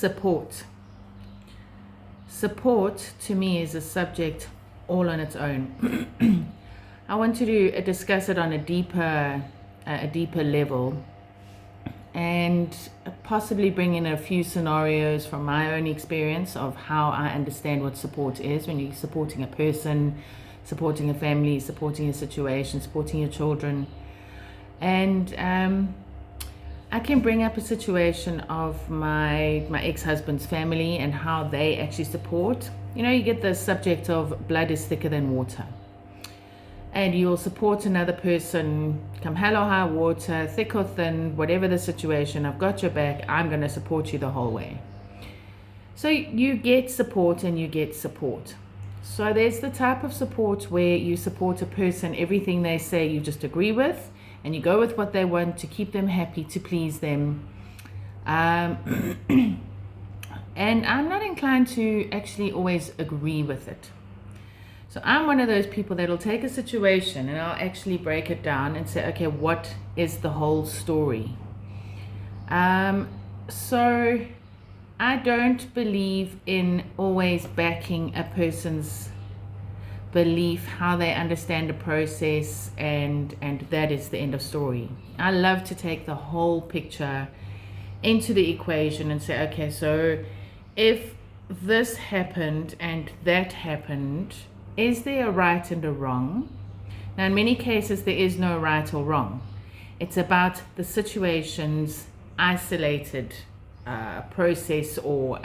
Support. Support to me is a subject all on its own. I want to discuss it on a deeper level, and possibly bring in a few scenarios from my own experience of how I understand what support is when you're supporting a person, supporting a family, supporting a situation, supporting your children. And I can bring up a situation of my ex-husband's family and how they actually support. You get the subject of blood is thicker than water. And you'll support another person, come hell or high water, thick or thin, whatever the situation, I've got your back, I'm going to support you the whole way. So you get support and you get support. So there's the type of support where you support a person, everything they say you just agree with, and you go with what they want to keep them happy, to please them. And I'm not inclined to actually always agree with it. So I'm one of those people that'll take a situation and I'll actually break it down and say, okay, what is the whole story? So I don't believe in always backing a person's belief, how they understand the process, and that is the end of story. I love to take the whole picture into the equation and say, okay, so if this happened and that happened, is there a right and a wrong? Now, in many cases, there is no right or wrong. It's about the situation's isolated process or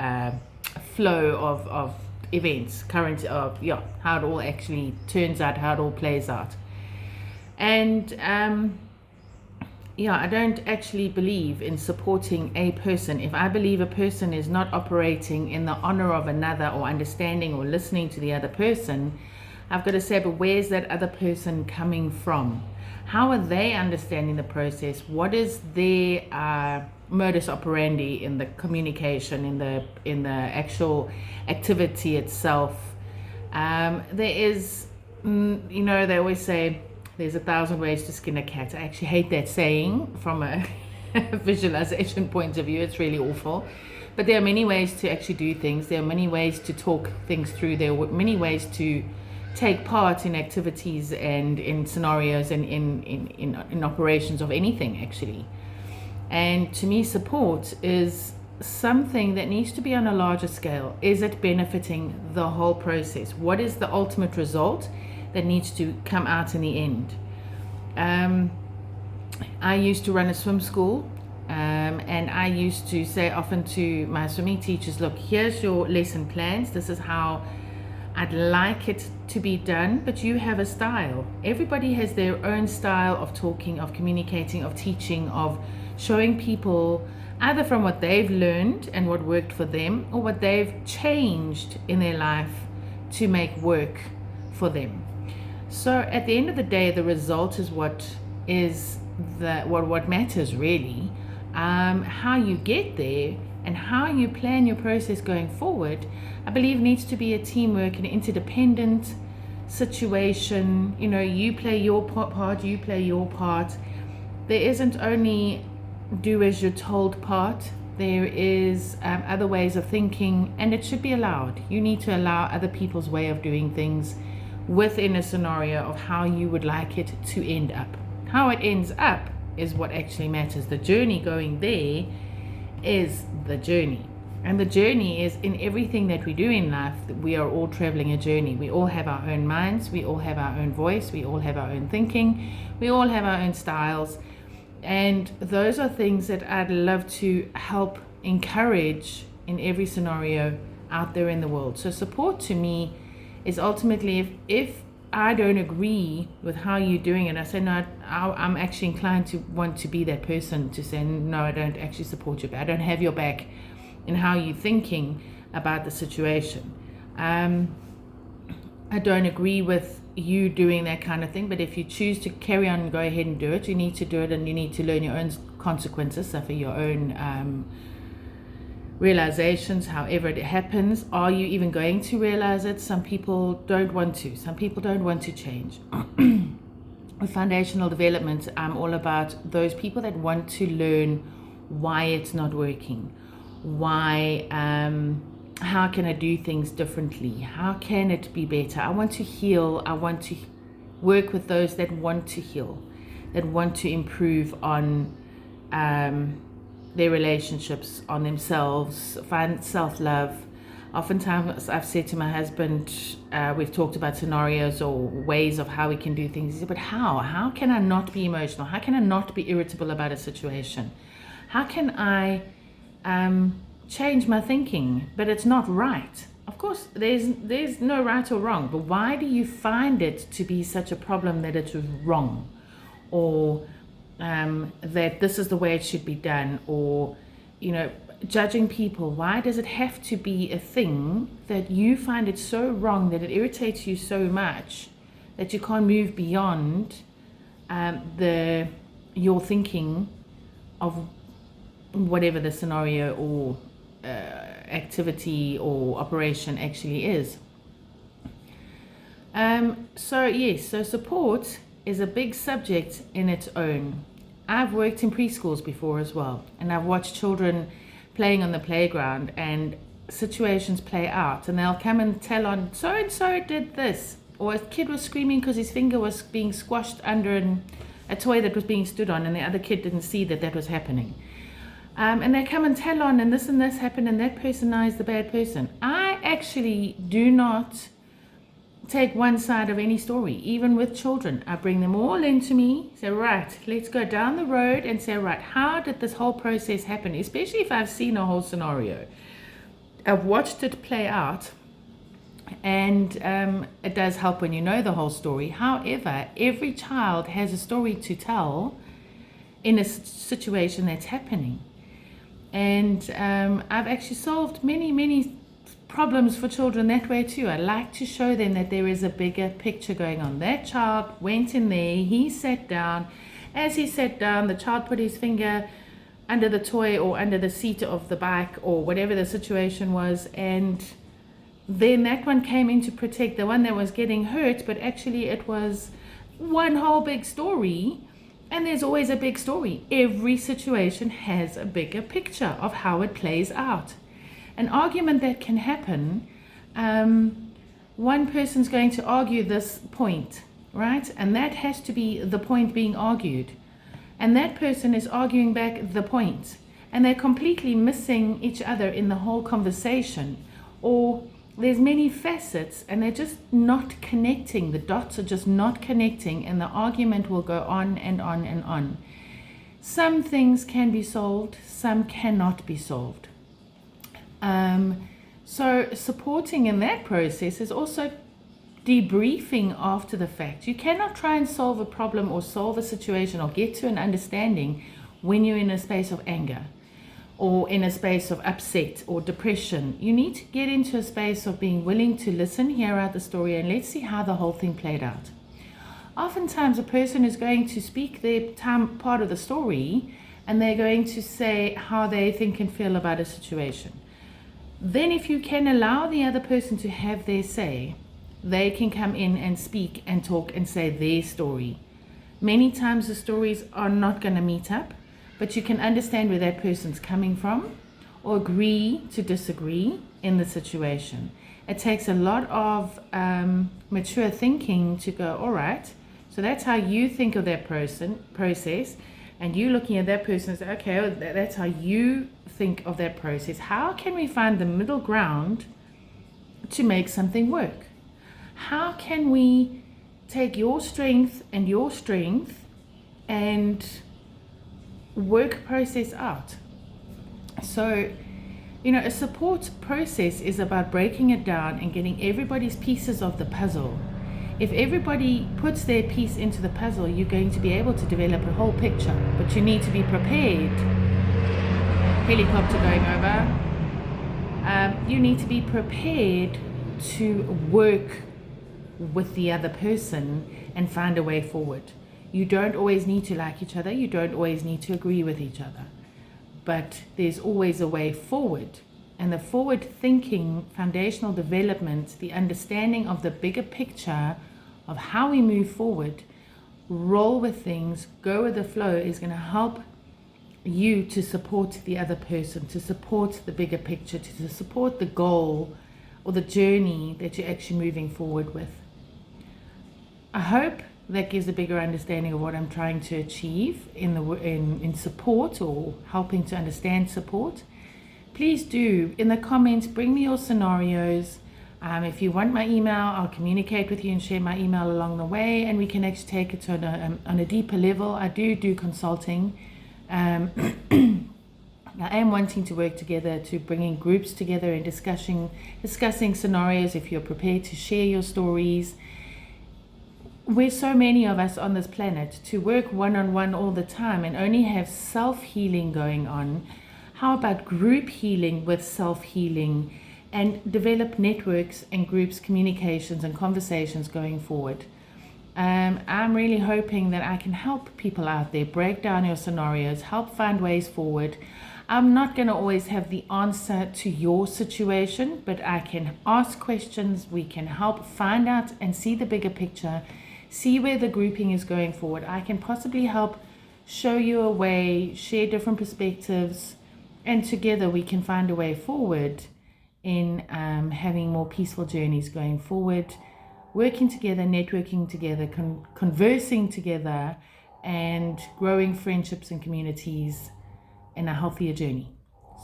flow of events, current of how it all actually turns out, how it all plays out. And I don't actually believe in supporting a person. If I believe a person is not operating in the honor of another or understanding or listening to the other person, I've got to say, but where's that other person coming from? How are they understanding the process? What is their modus operandi in the communication, in the actual activity itself? There is, they always say, there's 1,000 ways to skin a cat. I actually hate that saying from a visualization point of view. It's really awful. But there are many ways to actually do things. There are many ways to talk things through. There are many ways to take part in activities and in scenarios and in operations of anything, actually. And to me, support is something that needs to be on a larger scale. Is it benefiting the whole process? What is the ultimate result that needs to come out in the end? I used to run a swim school, and I used to say often to my swimming teachers, look, here's your lesson plans. This is how I'd like it to be done, but you have a style. Everybody has their own style of talking, of communicating, of teaching, of showing people either from what they've learned and what worked for them, or what they've changed in their life to make work for them. So at the end of the day, the result is what matters really. How you get there and how you plan your process going forward, I believe needs to be a teamwork, an interdependent situation. You play your part, you play your part. There isn't only do as you're told part. There is other ways of thinking, and it should be allowed. You need to allow other people's way of doing things within a scenario of how you would like it to end up. How it ends up is what actually matters. The journey going there is the journey. And the journey is in everything that we do in life. We are all traveling a journey. We all have our own minds. We all have our own voice. We all have our own thinking. We all have our own styles. And those are things that I'd love to help encourage in every scenario out there in the world. So support to me is ultimately, if I don't agree with how you're doing it, I say, no, I'm actually inclined to want to be that person to say, no, I don't actually support you, but I don't have your back in how you're thinking about the situation. I don't agree with you doing that kind of thing, but if you choose to carry on and go ahead and do it, you need to do it, and you need to learn your own consequences, suffer your own realizations, however it happens. Are you even going to realize it? Some people don't want to. Some people don't want to change. With foundational development, I'm all about those people that want to learn why it's not working. Why, how can I do things differently? How can it be better? I want to heal. I want to work with those that want to heal, that want to improve on their relationships, on themselves, find self-love. Oftentimes I've said to my husband, we've talked about scenarios or ways of how we can do things. He said, but how can I not be emotional? How can I not be irritable about a situation? How can I change my thinking? But it's not right. Of course, there's no right or wrong, but why do you find it to be such a problem that it's wrong, or that this is the way it should be done, or judging people? Why does it have to be a thing that you find it so wrong that it irritates you so much that you can't move beyond your thinking of whatever the scenario or activity or operation actually is? So support is a big subject in its own. I've worked in preschools before as well, and I've watched children playing on the playground and situations play out, and they'll come and tell on so and so did this, or a kid was screaming because his finger was being squashed under a toy that was being stood on, and the other kid didn't see that was happening. And they come and tell on, and this happened, and that person now is the bad person. I actually do not take one side of any story, even with children. I bring them all into me, say, right, let's go down the road and say, right, how did this whole process happen? Especially if I've seen a whole scenario. I've watched it play out, and it does help when you know the whole story. However, every child has a story to tell in a situation that's happening. And I've actually solved many problems for children that way too. I like to show them that there is a bigger picture going on. That child went in there, he sat down. As he sat down, the child put his finger under the toy or under the seat of the bike or whatever the situation was, and then that one came in to protect the one that was getting hurt, but actually it was one whole big story. And there's always a big story. Every situation has a bigger picture of how it plays out. An argument that can happen, one person's going to argue this point, right? And that has to be the point being argued. And that person is arguing back the point. And they're completely missing each other in the whole conversation. Or there's many facets and they're just not connecting. The dots are just not connecting, and the argument will go on and on and on. Some things can be solved, some cannot be solved. So supporting in that process is also debriefing after the fact. You cannot try and solve a problem or solve a situation or get to an understanding when you're in a space of anger or in a space of upset or depression. You need to get into a space of being willing to listen, hear out the story, and let's see how the whole thing played out. Oftentimes a person is going to speak their part of the story, and they're going to say how they think and feel about a situation. Then if you can allow the other person to have their say, they can come in and speak and talk and say their story. Many times the stories are not going to meet up, but you can understand where that person's coming from or agree to disagree in the situation. It takes a lot of mature thinking to go, all right, so that's how you think of that process, and you looking at that person and say, okay, well, that's how you think of that process. How can we find the middle ground to make something work? How can we take your strength and work process out? So, a support process is about breaking it down and getting everybody's pieces of the puzzle. If everybody puts their piece into the puzzle, you're going to be able to develop a whole picture, but you need to be prepared. Helicopter going over. You need to be prepared to work with the other person and find a way forward. You don't always need to like each other. You don't always need to agree with each other. But there's always a way forward. And the forward thinking, foundational development, the understanding of the bigger picture of how we move forward, roll with things, go with the flow, is going to help you to support the other person, to support the bigger picture, to support the goal or the journey that you're actually moving forward with. I hope that gives a bigger understanding of what I'm trying to achieve in support, or helping to understand support. Please do, in the comments, bring me your scenarios. If you want my email, I'll communicate with you and share my email along the way, and we can actually take it to on a deeper level. I do consulting. I am wanting to work together to bringing groups together and discussing scenarios. If you're prepared to share your stories, we're so many of us on this planet to work one-on-one all the time and only have self-healing going on. How about group healing with self-healing, and develop networks and groups, communications and conversations going forward? I'm really hoping that I can help people out there break down your scenarios, help find ways forward. I'm not going to always have the answer to your situation, but I can ask questions. We can help find out and see the bigger picture, see where the grouping is going forward. I can possibly help show you a way, share different perspectives, and together we can find a way forward in having more peaceful journeys going forward, working together, networking together, conversing together, and growing friendships and communities in a healthier journey.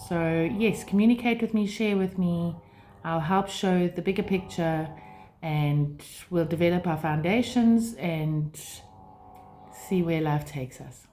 So yes, communicate with me, share with me. I'll help show the bigger picture, and we'll develop our foundations and see where life takes us.